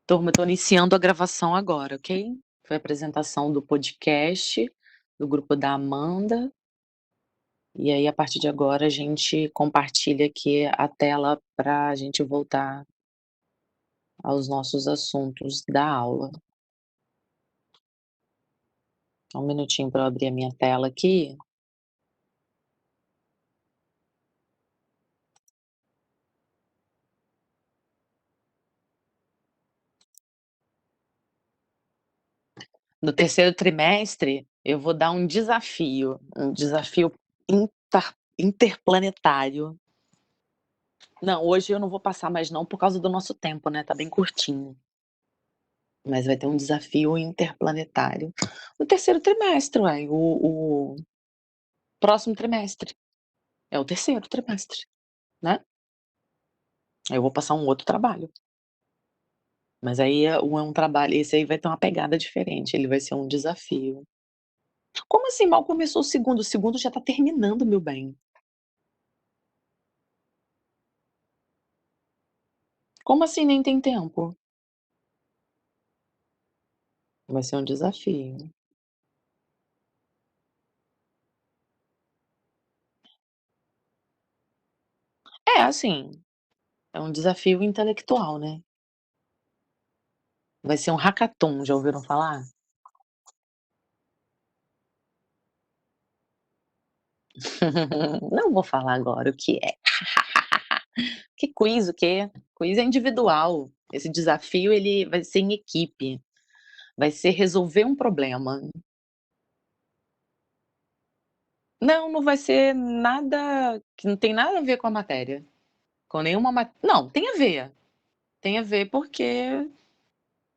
Turma, estou iniciando a gravação agora, ok? Foi a apresentação do podcast, do grupo da Amanda. E aí, a partir de agora, a gente compartilha aqui a tela para a gente voltar aos nossos assuntos da aula. Só um minutinho para eu abrir a minha tela aqui. No terceiro trimestre, eu vou dar um desafio interplanetário. Não, hoje eu não vou passar mais não, por causa do nosso tempo, né, tá bem curtinho. Mas vai ter um desafio interplanetário no terceiro trimestre, uai, o próximo trimestre. É o terceiro trimestre, né. Aí eu vou passar um outro trabalho. Mas aí é um trabalho, esse aí vai ter uma pegada diferente, ele vai ser um desafio. Como assim mal começou o segundo? O segundo já tá terminando, meu bem. Como assim nem tem tempo? Vai ser um desafio. É, assim, é um desafio intelectual, né. Vai ser um hackathon, já ouviram falar? Não vou falar agora o que é. Que quiz, o quê? Quiz é individual. Esse desafio ele vai ser em equipe, vai ser resolver um problema. Não, não vai ser nada que não tem nada a ver com a matéria, com nenhuma não, tem a ver porque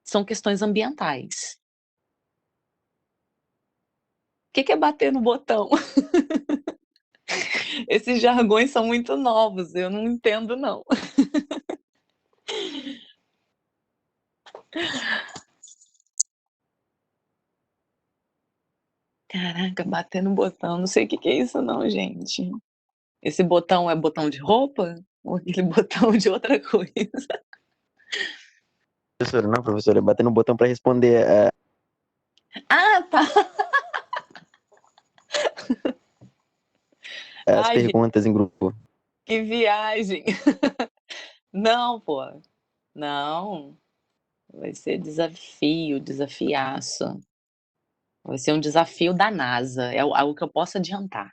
são questões ambientais. O que é bater no botão? Esses jargões são muito novos, eu não entendo não. Caraca, bater no botão, não sei o que é isso não, gente. Esse botão é botão de roupa? Ou aquele botão de outra coisa? Professora, não, professora, bater no botão para responder Ah, tá. as Ai, gente, perguntas em grupo. que viagem. Não, pô. Não. Vai ser desafio, desafiaço. Vai ser um desafio da NASA, é algo que eu posso adiantar.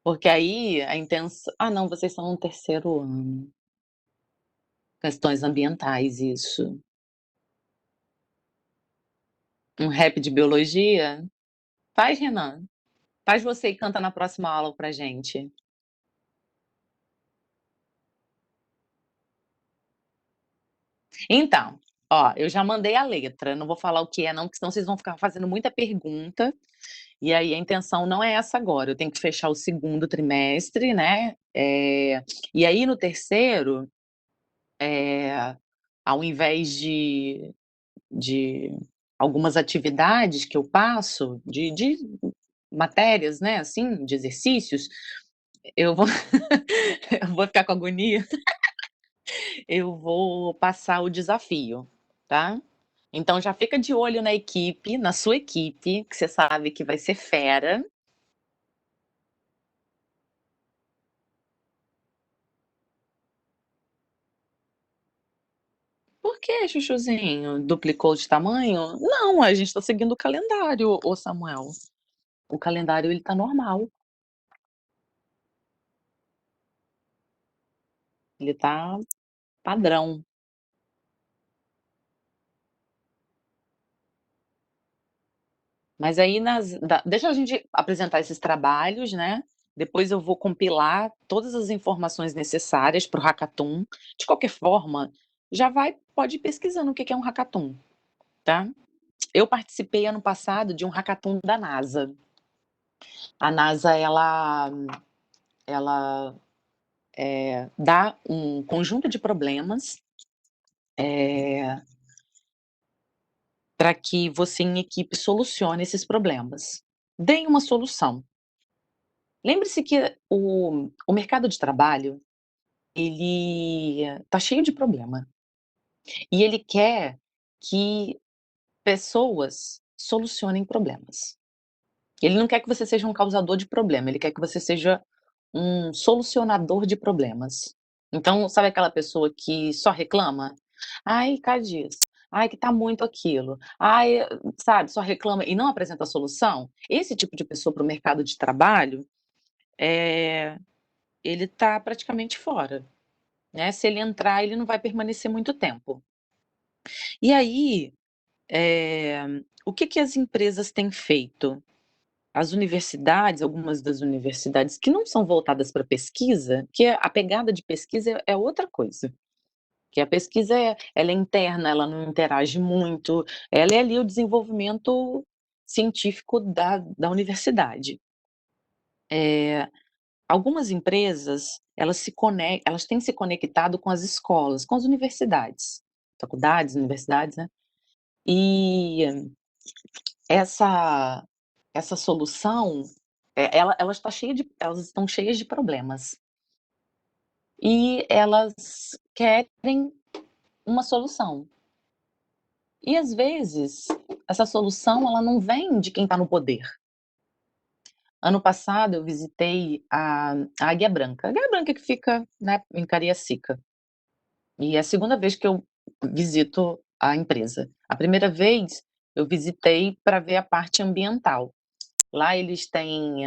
Porque aí a intenção não, vocês são no terceiro ano. Questões ambientais, isso. Um rap de biologia? Faz, Renan. Faz você e canta na próxima aula pra gente. Então, ó, eu já mandei a letra, não vou falar o que é não, porque senão vocês vão ficar fazendo muita pergunta, e aí a intenção não é essa agora, eu tenho que fechar o segundo trimestre, né, e aí no terceiro, ao invés de algumas atividades que eu passo, de matérias, né, assim, de exercícios, eu vou eu vou ficar com agonia, eu vou passar o desafio, tá? Então já fica de olho na equipe, na sua equipe, que você sabe que vai ser fera. Por que, chuchuzinho? Duplicou de tamanho? Não, a gente tá seguindo o calendário, ô Samuel. O calendário ele tá normal. Ele tá padrão. Mas aí deixa a gente apresentar esses trabalhos, né? Depois eu vou compilar todas as informações necessárias para o hackathon. De qualquer forma, pode ir pesquisando o que é um hackathon, tá? Eu participei ano passado de um hackathon da NASA. A NASA ela dá um conjunto de problemas para que você em equipe solucione esses problemas. Deem uma solução. Lembre-se que o mercado de trabalho ele tá cheio de problema, e ele quer que pessoas solucionem problemas. Ele não quer que você seja um causador de problema, ele quer que você seja um solucionador de problemas. Então, sabe aquela pessoa que só reclama? "Ai, por disso. Ai, que tá muito aquilo. Ai", sabe, só reclama e não apresenta solução? Esse tipo de pessoa para o mercado de trabalho, eh, ele tá praticamente fora, né, se ele entrar, ele não vai permanecer muito tempo. E aí, o que que as empresas têm feito? As universidades, algumas das universidades que não são voltadas para pesquisa, que a pegada de pesquisa é outra coisa, que a pesquisa ela é interna, ela não interage muito, ela é ali o desenvolvimento científico da universidade. Algumas empresas, elas têm se conectado com as escolas, com as universidades, faculdades, universidades, né, e essa essa solução, elas estão cheias de problemas. E elas querem uma solução. E às vezes, essa solução ela não vem de quem está no poder. Ano passado eu visitei a Águia Branca. A Águia Branca que fica, né, em Cariacica. E é a segunda vez que eu visito a empresa. A primeira vez eu visitei para ver a parte ambiental. Lá eles têm,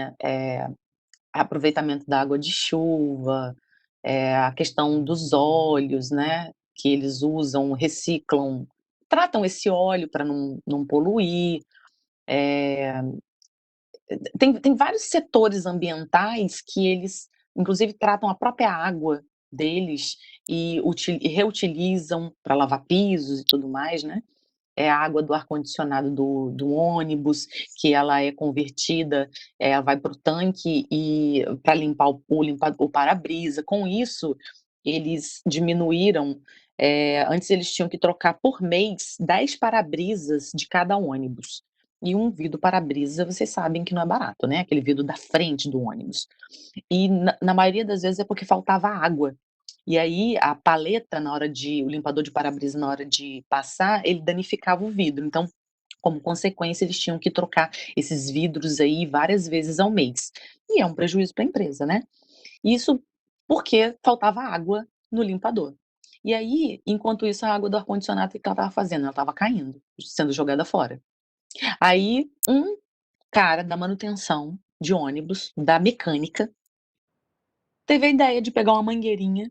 aproveitamento da água de chuva, a questão dos óleos, né, que eles usam, reciclam, tratam esse óleo para não poluir. Tem vários setores ambientais que eles, inclusive, tratam a própria água deles e reutilizam para lavar pisos e tudo mais, né. É a água do ar-condicionado do ônibus, que ela é convertida, vai para o tanque e para limpar o para-brisa. Com isso, eles diminuíram, antes eles tinham que trocar por mês 10 para-brisas de cada ônibus. E um vidro para-brisa, vocês sabem que não é barato, né, aquele vidro da frente do ônibus. E na maioria das vezes é porque faltava água. E aí a paleta o limpador de para-brisa na hora de passar, ele danificava o vidro, então, como consequência, eles tinham que trocar esses vidros aí várias vezes ao mês. E é um prejuízo para a empresa, né. Isso porque faltava água no limpador. E aí, enquanto isso, a água do ar-condicionado, o que que ela estava fazendo? Ela estava caindo, sendo jogada fora. Aí, um cara da manutenção de ônibus, da mecânica, teve a ideia de pegar uma mangueirinha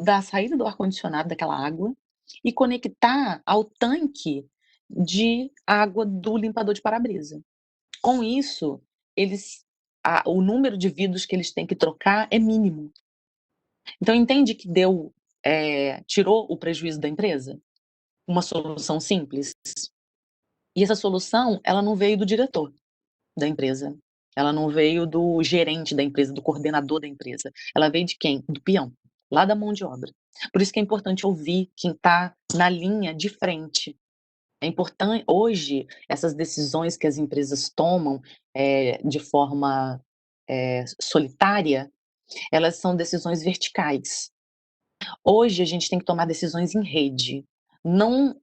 da saída do ar-condicionado, daquela água, e conectar ao tanque de água do limpador de para-brisa. Com isso, eles o número de vidros que eles têm que trocar é mínimo. Então entende que tirou o prejuízo da empresa? Uma solução simples. E essa solução, ela não veio do diretor da empresa, ela não veio do gerente da empresa, do coordenador da empresa, ela veio de quem? Do peão, lá da mão de obra. Por isso que é importante ouvir quem está na linha de frente. É importante hoje, essas decisões que as empresas tomam, de forma, solitária, elas são decisões verticais. Hoje a gente tem que tomar decisões em rede, não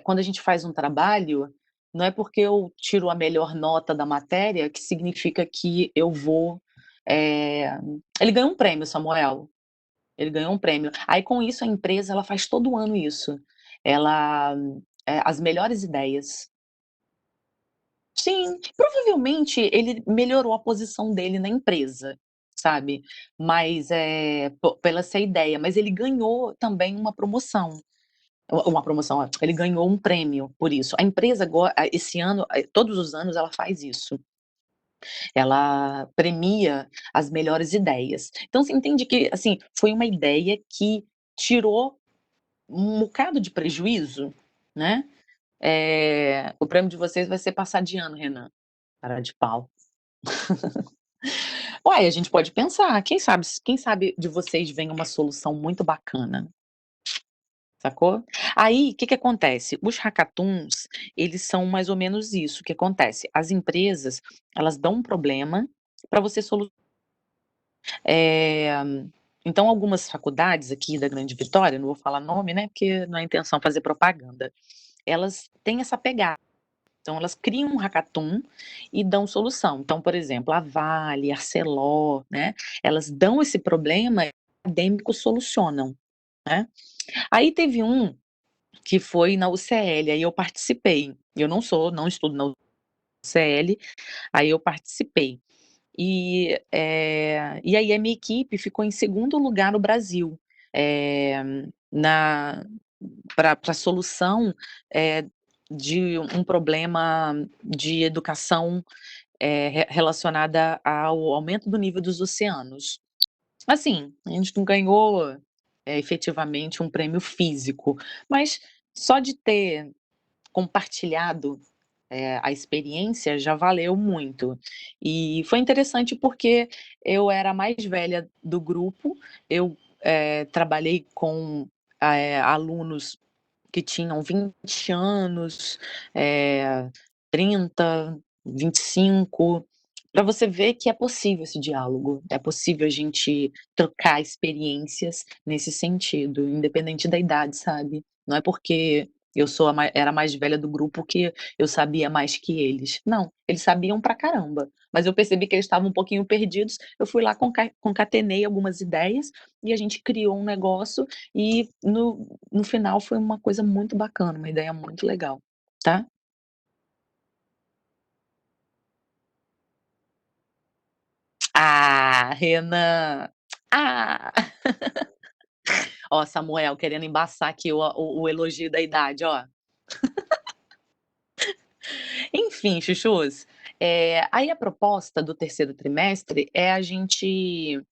quando a gente faz um trabalho, não é porque eu tiro a melhor nota da matéria que significa que eu vou, eh ele ganhou um prêmio, Samuel, ele ganhou um prêmio. Aí com isso a empresa ela faz todo ano isso, ela, as melhores ideias. Sim, provavelmente ele melhorou a posição dele na empresa, sabe, mas, pela essa ideia, mas ele ganhou também uma promoção. Uma promoção, ó, ele ganhou um prêmio por isso. A empresa esse ano, todos os anos ela faz isso. Ela premia as melhores ideias. Então você entende que, assim, foi uma ideia que tirou um bocado de prejuízo, né. O prêmio de vocês vai ser passar de ano, Renan. Cara de pau. Uai, a gente pode pensar, quem sabe de vocês vem uma solução muito bacana. Sacou? Aí, o que que acontece? Os hackathons, eles são mais ou menos isso, o que acontece? As empresas, elas dão um problema para você Então algumas faculdades aqui da Grande Vitória, não vou falar nome, né, porque não é intenção fazer propaganda, elas têm essa pegada. Então elas criam um hackathon e dão solução. Então, por exemplo, a Vale, a Arcelor, né, elas dão esse problema e os acadêmicos solucionam, né. Aí teve um que foi na UCL, aí eu participei. Eu não estudo na UCL, aí eu participei. E aí a minha equipe ficou em segundo lugar no Brasil, eh, na pra solução, eh, de um problema de educação, relacionada ao aumento do nível dos oceanos. Assim, a gente não ganhou, efetivamente um prêmio físico, mas só de ter compartilhado, a experiência já valeu muito. E foi interessante porque eu era a mais velha do grupo, eu, trabalhei com, alunos que tinham 20 anos, 30, 25, para você ver que é possível esse diálogo, é possível a gente trocar experiências nesse sentido, independente da idade, sabe. Não é porque eu sou a mai era a mais velha do grupo que eu sabia mais que eles. Não, eles sabiam pra caramba, mas eu percebi que eles estavam um pouquinho perdidos, eu fui lá, concatenei algumas ideias, e a gente criou um negócio, e no final foi uma coisa muito bacana, uma ideia muito legal, tá. Ah, Renan. Ah. Ó, Samuel querendo embaçar aqui o elogio da idade, ó. Enfim, chuchus, aí a proposta do terceiro trimestre é a gente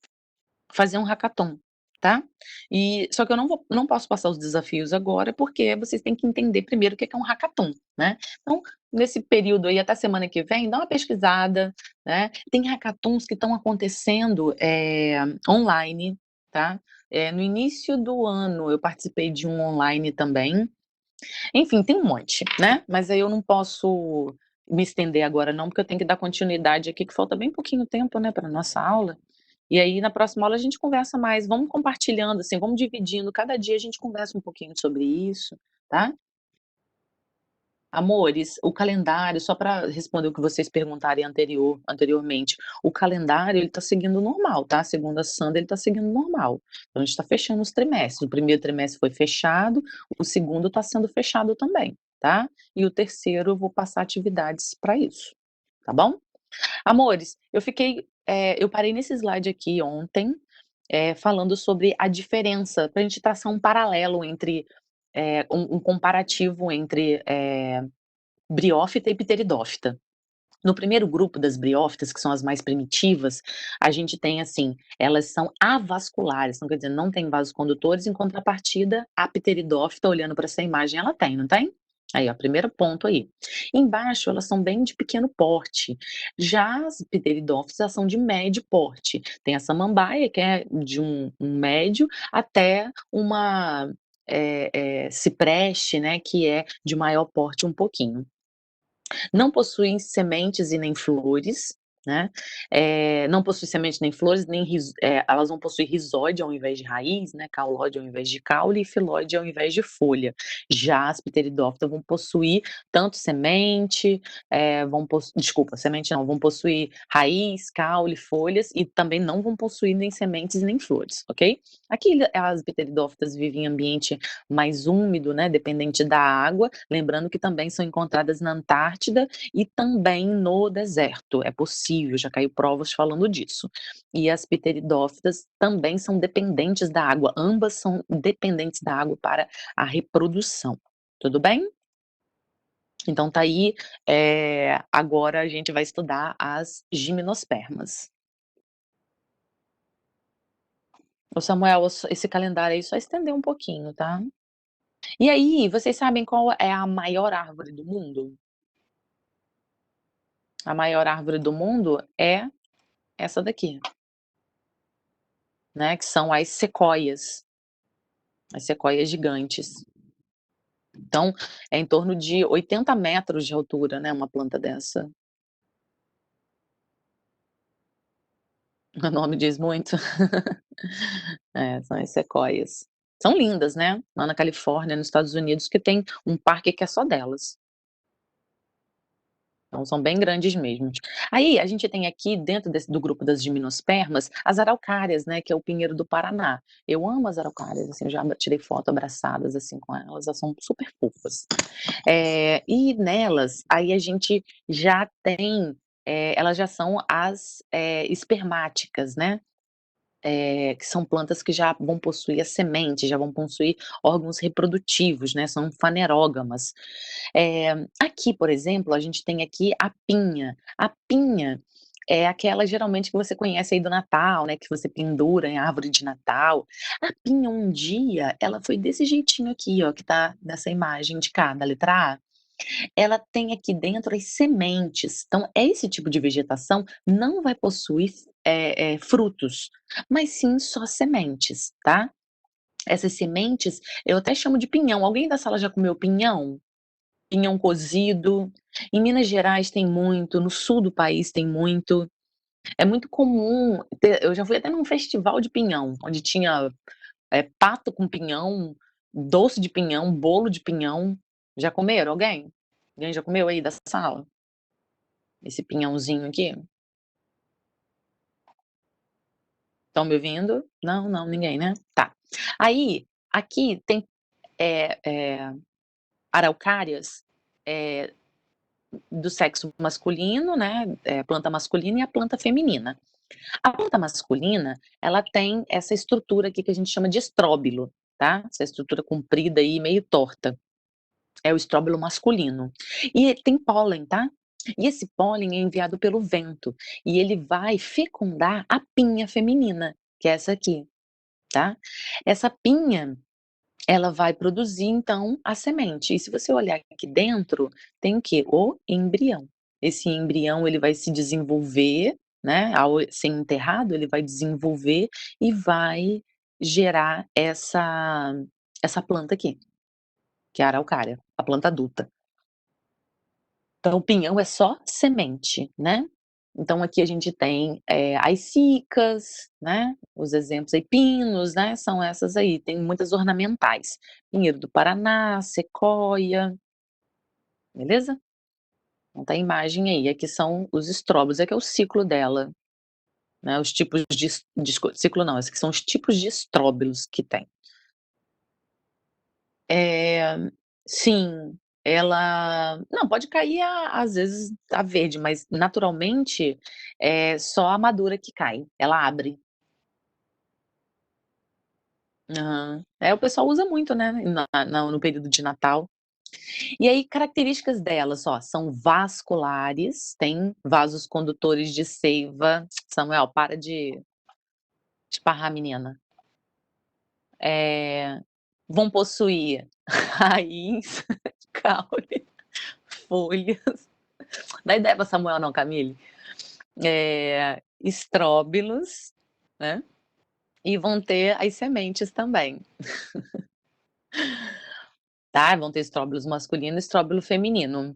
fazer um hackathon, tá. E só que eu não posso passar os desafios agora, porque vocês têm que entender primeiro o que é um hackathon, né. Então, nesse período aí até semana que vem, dá uma pesquisada, né. Tem hackathons que estão acontecendo, online, tá. No início do ano eu participei de um online também. Enfim, tem um monte, né, mas aí eu não posso me estender agora não, porque eu tenho que dar continuidade aqui, que falta bem pouquinho tempo, né, pra nossa aula. E aí na próxima aula a gente conversa mais, vamos compartilhando, assim, vamos dividindo, cada dia a gente conversa um pouquinho sobre isso, tá. Amores, o calendário, só para responder o que vocês perguntarem anteriormente, o calendário ele tá seguindo normal, tá, segunda a sanda ele tá seguindo normal. Então a gente tá fechando os trimestres, o primeiro trimestre foi fechado, o segundo tá sendo fechado também, tá. E o terceiro eu vou passar atividades para isso, tá bom? Amores, eu parei nesse slide aqui ontem, falando sobre a diferença, pra gente traçar um paralelo entre, um comparativo entre, briófita e pteridófita. No primeiro grupo das briófitas, que são as mais primitivas, a gente tem assim, elas são avasculares, então quer dizer, não tem vasos condutores, em contrapartida, a pteridófita, olhando para essa imagem, ela tem, não tem? Aí, ó, primeiro ponto aí. Embaixo, elas são bem de pequeno porte. Já as pteridófitas, elas são de médio porte. Tem a samambaia, que é de um médio, até uma cipreste, né, que é de maior porte um pouquinho. Não possuem sementes e nem flores, né, não possui semente nem flores, nem elas vão possuir rizóide ao invés de raiz, né, caulóide ao invés de caule e filóide ao invés de folha. Já as pteridófitas vão possuir tanto semente, desculpa, semente não, vão possuir raiz, caule, folhas e também não vão possuir nem sementes nem flores, ok? Aqui as pteridófitas vivem em ambiente mais úmido, né, dependente da água, lembrando que também são encontradas na Antártida e também no deserto, é possível, já caiu provas falando disso. E as pteridófitas também são dependentes da água, ambas são dependentes da água para a reprodução, tudo bem? Então tá aí, agora a gente vai estudar as gimnospermas. Ô Samuel, esse calendário aí só estender um pouquinho, tá? E aí, vocês sabem qual é a maior árvore do mundo? A maior árvore do mundo é essa daqui, né, que são as sequoias gigantes. Então, é em torno de 80 metros de altura, né, uma planta dessa. O nome diz muito. É, são as sequoias. São lindas, né, lá na Califórnia, nos Estados Unidos, que tem um parque que é só delas. Então são bem grandes mesmo. Aí a gente tem aqui dentro do grupo das gimnospermas, as araucárias, né, que é o pinheiro do Paraná. Eu amo as araucárias, assim, eu já tirei foto abraçadas, assim, com elas são super fofas. E nelas, aí a gente já tem, elas já são as, espermáticas, né, que são plantas que já vão possuir a semente, já vão possuir órgãos reprodutivos, né, são fanerógamas. Aqui, por exemplo, a gente tem aqui a pinha. A pinha é aquela geralmente que você conhece aí do Natal, né, que você pendura em árvore de Natal. A pinha um dia, ela foi desse jeitinho aqui ó, que tá nessa imagem de cá, da letra A. Ela tem aqui dentro as sementes, então esse tipo de vegetação não vai possuir, frutos, mas sim só sementes, tá. Essas sementes, eu até chamo de pinhão. Alguém da sala já comeu pinhão? Pinhão cozido. Em Minas Gerais tem muito, no sul do país tem muito. É muito comum ter eu já fui até num festival de pinhão, onde tinha, pato com pinhão, doce de pinhão, bolo de pinhão. Já comeram alguém? Alguém já comeu aí da sala? Esse pinhãozinho aqui? Estão me ouvindo? Não, não, ninguém, né? Tá. Aí, aqui tem, araucárias, eh, do sexo masculino, né, planta masculina e a planta feminina. A planta masculina, ela tem essa estrutura aqui que a gente chama de estróbilo, tá? Essa estrutura comprida e meio torta. É o estróbilo masculino. E ele tem pólen, tá? E esse pólen é enviado pelo vento, e ele vai fecundar a pinha feminina, que é essa aqui, tá? Essa pinha, ela vai produzir então a semente. E se você olhar aqui dentro, tem o quê? O embrião. Esse embrião ele vai se desenvolver, né, ao ser enterrado, ele vai desenvolver e vai gerar essa planta aqui, que é a araucária, a planta adulta. Então o pinhão é só semente, né. Então aqui a gente tem, as cicas, né, os exemplos aí, pinos, né, são essas aí, tem muitas ornamentais. Pinheiro do Paraná, sequoia, beleza? Então tá a imagem aí, aqui são os estróbilos, aqui é o ciclo dela, né, os tipos ciclo não, esses aqui são os tipos de estróbilos que tem. Eh, sim, ela não, pode cair às vezes a verde, mas naturalmente, é só a madura que cai, ela abre. Aham. É, o pessoal usa muito, né, no período de Natal. E aí características delas, ó, são vasculares, tem vasos condutores de seiva. Samuel, para de esparrar menina. Vão possuir raiz, caule, folhas. Dá ideia pra Samuel não, Camille. Estróbilos, né, e vão ter as sementes também, tá, vão ter estróbilos masculino e estróbilo feminino.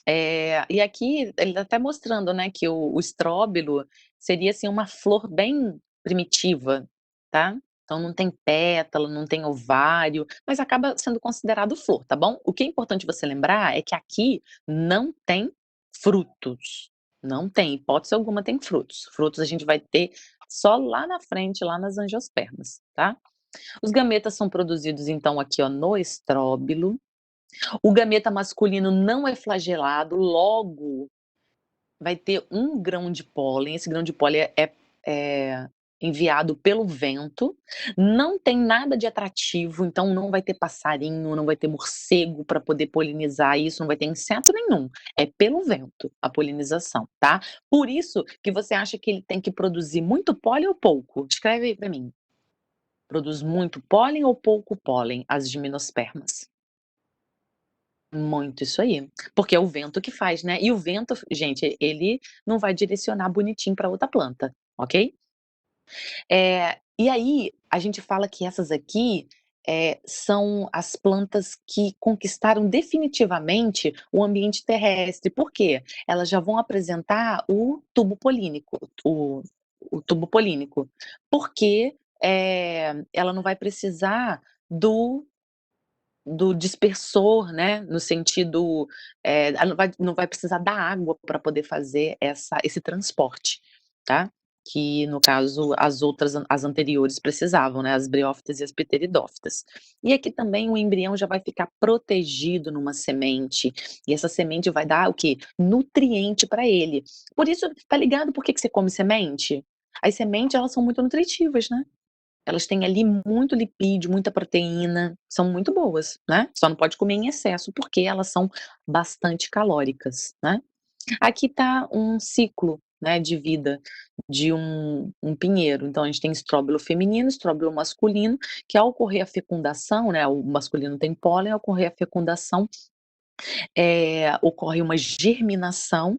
E aqui ele tá até mostrando, né, que o estróbilo seria, assim, uma flor bem primitiva, tá. Então não tem pétala, não tem ovário, mas acaba sendo considerado flor, tá bom. O que é importante você lembrar é que aqui não tem frutos, não tem, hipótese alguma tem frutos. Frutos a gente vai ter só lá na frente, lá nas angiospermas, tá. Os gametas são produzidos então aqui, ó, no estróbilo. O gameta masculino não é flagelado, logo vai ter um grão de pólen, esse grão de pólen é enviado pelo vento, não tem nada de atrativo, então não vai ter passarinho, não vai ter morcego para poder polinizar isso, não vai ter inseto nenhum, é pelo vento a polinização, tá. Por isso que você acha que ele tem que produzir muito pólen ou pouco? Escreve aí para mim. Produz muito pólen ou pouco pólen, as gimnospermas? Muito, isso aí. Porque é o vento que faz, né. E o vento, gente, ele não vai direcionar bonitinho para outra planta, ok? E aí, a gente fala que essas aqui, são as plantas que conquistaram definitivamente o ambiente terrestre. Por quê? Elas já vão apresentar o tubo polínico, o tubo polínico, porque, ela não vai precisar do dispersor, né, no sentido, ela não vai precisar da água para poder fazer esse transporte, tá. Que no caso as anteriores precisavam, né, as briófitas e as pteridófitas. E aqui também o embrião já vai ficar protegido numa semente, e essa semente vai dar o quê? Nutriente para ele. Por isso, tá ligado por que que você come semente? As sementes elas são muito nutritivas, né. Elas têm ali muito lipídio, muita proteína, são muito boas, né, só não pode comer em excesso, porque elas são bastante calóricas, né. Aqui tá um ciclo, né, de vida de um pinheiro, então a gente tem estróbilo feminino, estróbilo masculino, que ao ocorrer a fecundação, né, o masculino tem pólen, ao ocorrer a fecundação, ocorre uma germinação,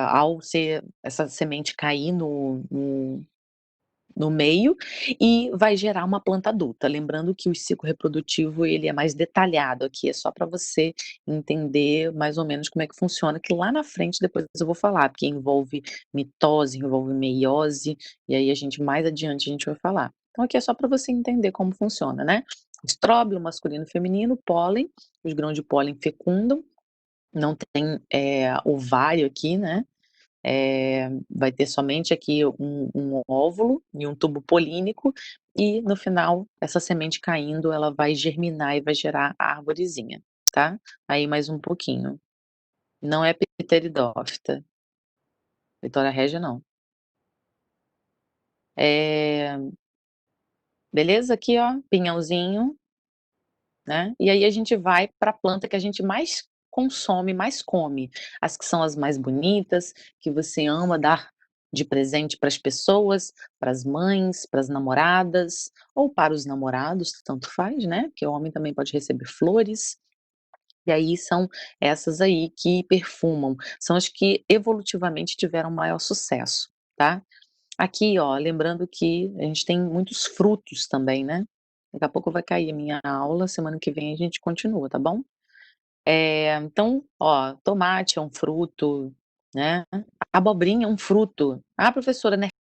ao ser essa semente cair no meio, e vai gerar uma planta adulta. Lembrando que o ciclo reprodutivo ele é mais detalhado, aqui é só para você entender mais ou menos como é que funciona, que lá na frente depois eu vou falar, porque envolve mitose, envolve meiose, e aí a gente mais adiante a gente vai falar. Então aqui é só para você entender como funciona, né. Estróbilo masculino e feminino, pólen, os grãos de pólen fecundam, não tem, ovário aqui, né, vai ter somente aqui um óvulo e um tubo polínico, e no final, essa semente caindo, ela vai germinar e vai gerar a arvorezinha, tá. Aí mais um pouquinho. Não é pteridófita, Vitória Régia não. Eh, beleza? Aqui ó, pinhãozinho, né, e aí a gente vai para a planta que a gente mais consome, mais come, as que são as mais bonitas, que você ama dar de presente para as pessoas, para as mães, para as namoradas, ou para os namorados, tanto faz, né, porque o homem também pode receber flores, e aí são essas aí que perfumam, são as que evolutivamente tiveram maior sucesso, tá. Aqui ó, lembrando que a gente tem muitos frutos também, né. Daqui a pouco vai cair a minha aula, semana que vem a gente continua, tá bom? Então, ó, tomate é um fruto, né, abobrinha é um fruto. "Ah, professora, né